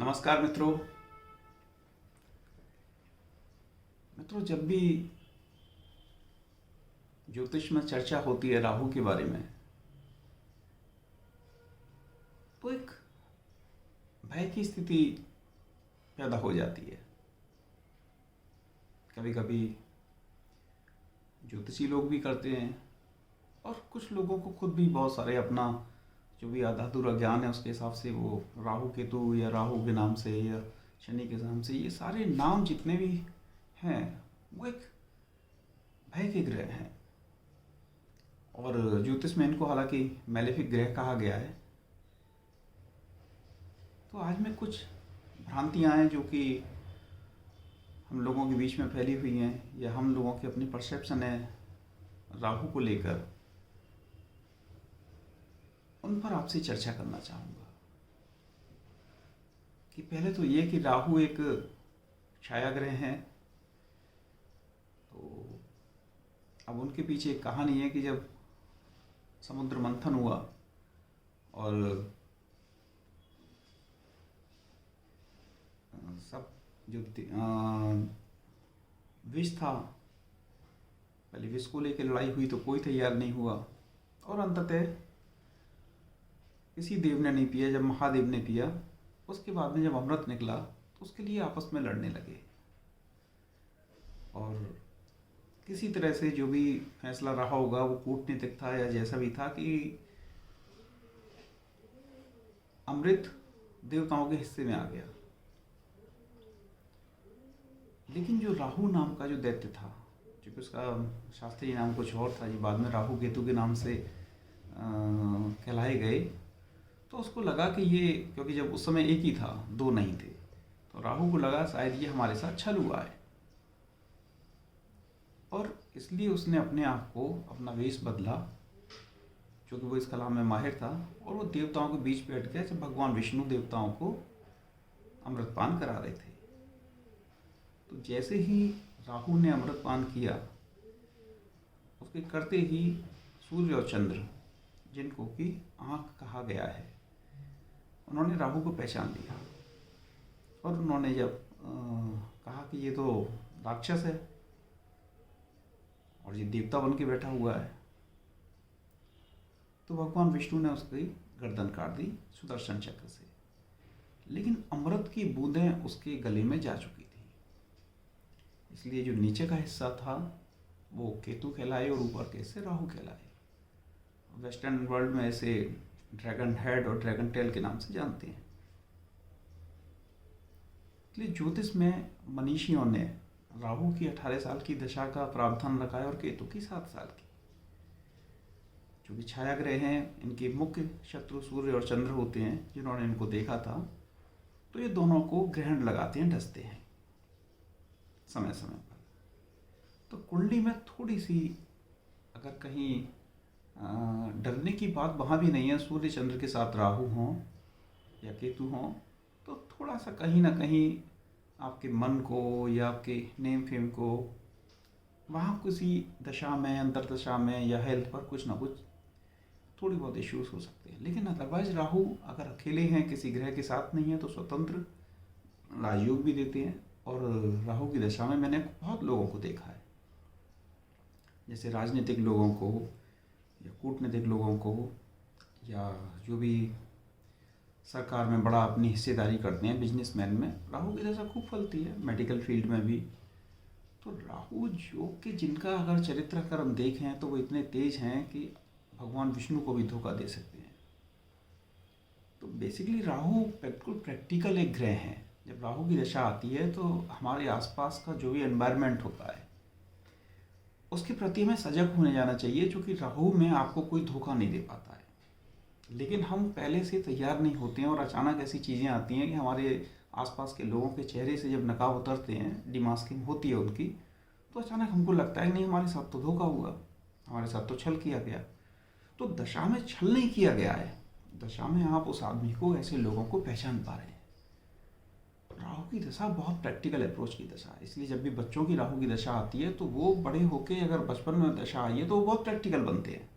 नमस्कार मित्रों। जब भी ज्योतिष में चर्चा होती है राहु के बारे में, तो एक भय की स्थिति पैदा हो जाती है। कभी कभी ज्योतिषी लोग भी करते हैं और कुछ लोगों को खुद भी बहुत सारे अपना जो भी आधा अधूरा ज्ञान है उसके हिसाब से वो राहु केतु या राहु के नाम से या शनि के नाम से, ये सारे नाम जितने भी हैं वो एक भय के ग्रह हैं। और ज्योतिष में इनको हालांकि मैलेफिक ग्रह कहा गया है। तो आज में कुछ भ्रांतियां हैं जो कि हम लोगों के बीच में फैली हुई हैं या हम लोगों की अपनी परसेप्शन है राहु को लेकर, उन पर आपसे चर्चा करना चाहूँगा। कि पहले तो ये कि राहु एक छाया ग्रह है। तो अब उनके पीछे एक कहानी है कि जब समुद्र मंथन हुआ और सब जो विष था, पहले विष को लेकर लड़ाई हुई तो कोई तैयार नहीं हुआ और अंततः किसी देव ने नहीं पिया। जब महादेव ने पिया उसके बाद में जब अमृत निकला तो उसके लिए आपस में लड़ने लगे और किसी तरह से जो भी फैसला रहा होगा वो कूटनीतिक था या जैसा भी था कि अमृत देवताओं के हिस्से में आ गया। लेकिन जो राहु नाम का जो दैत्य था, क्योंकि उसका शास्त्रीय नाम कुछ और था, जो बाद में राहु केतु के नाम से कहलाए गए, तो उसको लगा कि ये, क्योंकि जब उस समय एक ही था, दो नहीं थे, तो राहु को लगा शायद ये हमारे साथ छल हुआ है और इसलिए उसने अपने आप को, अपना वेश बदला, क्योंकि वो इस कला में माहिर था, और वो देवताओं के बीच बैठ गया जब भगवान विष्णु देवताओं को अमृतपान करा रहे थे। तो जैसे ही राहु ने अमृतपान किया, उसके करते ही सूर्य और चंद्र, जिनको कि आँख कहा गया है, उन्होंने राहु को पहचान लिया और उन्होंने जब कहा कि ये तो राक्षस है और ये देवता बन के बैठा हुआ है, तो भगवान विष्णु ने उसकी गर्दन काट दी सुदर्शन चक्र से। लेकिन अमृत की बूंदें उसके गले में जा चुकी थी, इसलिए जो नीचे का हिस्सा था वो केतु कहलाए और ऊपर के हिस्से राहु कहलाए। वेस्टर्न वर्ल्ड में ऐसे ड्रैगन हेड और ड्रैगन टेल के नाम से जानते हैं। इसलिए ज्योतिष में मनीषियों ने राहु की 18 साल की दशा का प्रावधान रखा है और केतु की 7 साल की। जो कि छाया ग्रह हैं, इनके मुख्य शत्रु सूर्य और चंद्र होते हैं। जिन्होंने इनको देखा था तो ये दोनों को ग्रहण लगाते हैं, डसते हैं समय समय पर। तो कुंडली में थोड़ी सी अगर कहीं डरने की बात वहाँ भी नहीं है, सूर्य चंद्र के साथ राहु हों या केतु हों, तो थोड़ा सा कहीं ना कहीं आपके मन को या आपके नेम फेम को वहाँ किसी दशा में, अंतरदशा में या हेल्थ पर कुछ ना कुछ थोड़ी बहुत इश्यूज हो सकते हैं। लेकिन अदरवाइज राहु अगर अकेले हैं, किसी ग्रह के साथ नहीं है, तो स्वतंत्र राजयोग भी देते हैं। और राहु की दशा में मैंने बहुत लोगों को देखा है, जैसे राजनीतिक लोगों को या कूटनीतिक लोगों को या जो भी सरकार में बड़ा अपनी हिस्सेदारी करते हैं, बिजनेसमैन में राहु की दशा खूब फलती है, मेडिकल फील्ड में भी। तो राहु जो कि जिनका अगर चरित्र अगर हम देखें तो वो इतने तेज हैं कि भगवान विष्णु को भी धोखा दे सकते हैं। तो बेसिकली राहु बिल्कुल प्रैक्टिकल एक ग्रह है। जब राहु की दशा आती है तो हमारे आसपास का जो भी एनवायरनमेंट होता है उसके प्रति हमें सजग होने जाना चाहिए, क्योंकि राहु में आपको कोई धोखा नहीं दे पाता है। लेकिन हम पहले से तैयार नहीं होते हैं और अचानक ऐसी चीज़ें आती हैं कि हमारे आसपास के लोगों के चेहरे से जब नकाब उतरते हैं, डिमास्किंग होती है उनकी, तो अचानक हमको लगता है नहीं, हमारे साथ तो धोखा हुआ, हमारे साथ तो छल किया गया। तो दशा में छल नहीं किया गया है, दशा में आप उस आदमी को, ऐसे लोगों को पहचान पा रहे हैं। राहु की दशा बहुत प्रैक्टिकल अप्रोच की दशा है, इसलिए जब भी बच्चों की राहु की दशा आती है तो वो बड़े होके अगर बचपन में दशा आई है तो वो बहुत प्रैक्टिकल बनते हैं।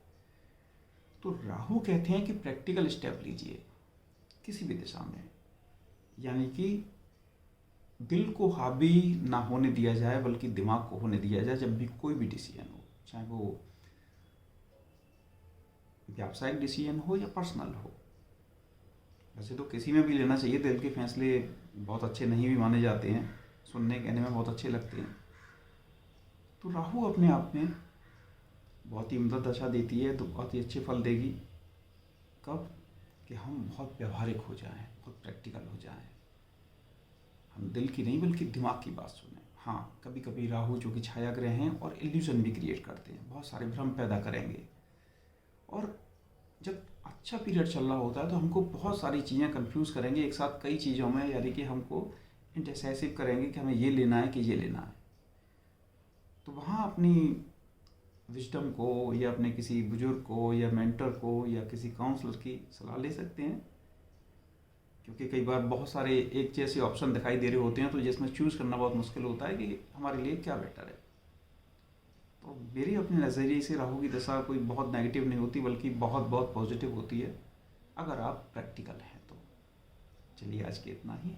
तो राहु कहते हैं कि प्रैक्टिकल स्टेप लीजिए किसी भी दिशा में। यानी कि दिल को हावी ना होने दिया जाए बल्कि दिमाग को होने दिया जाए जब भी कोई भी डिसीजन हो, चाहे वो व्यावसायिक डिसीजन हो या पर्सनल हो। वैसे तो किसी में भी लेना चाहिए, दिल के फैसले बहुत अच्छे नहीं भी माने जाते हैं, सुनने कहने में बहुत अच्छे लगते हैं। तो राहु अपने आप में बहुत ही उम्दा दशा देती है तो बहुत ही अच्छे फल देगी। कब? कि हम बहुत व्यवहारिक हो जाएं, बहुत प्रैक्टिकल हो जाएं, हम दिल की नहीं बल्कि दिमाग की बात सुने। हाँ, कभी कभी राहु जो कि छाया ग्रह हैं और इल्यूजन भी क्रिएट करते हैं, बहुत सारे भ्रम पैदा करेंगे। और जब अच्छा पीरियड चल रहा होता है तो हमको बहुत सारी चीज़ें कंफ्यूज करेंगे एक साथ कई चीज़ों में, यानी कि हमको इंडिसाइसिव करेंगे कि हमें ये लेना है कि ये लेना है। तो वहाँ अपनी विजडम को या अपने किसी बुजुर्ग को या मेंटर को या किसी काउंसलर की सलाह ले सकते हैं, क्योंकि कई बार बहुत सारे एक जैसे ऑप्शन दिखाई दे रहे होते हैं तो जिसमें चूज़ करना बहुत मुश्किल होता है कि हमारे लिए क्या बेटर है। तो मेरी अपने नज़रिए से राहु की दशा कोई बहुत नेगेटिव नहीं होती बल्कि बहुत बहुत पॉजिटिव होती है अगर आप प्रैक्टिकल हैं तो। चलिए आज के इतना ही।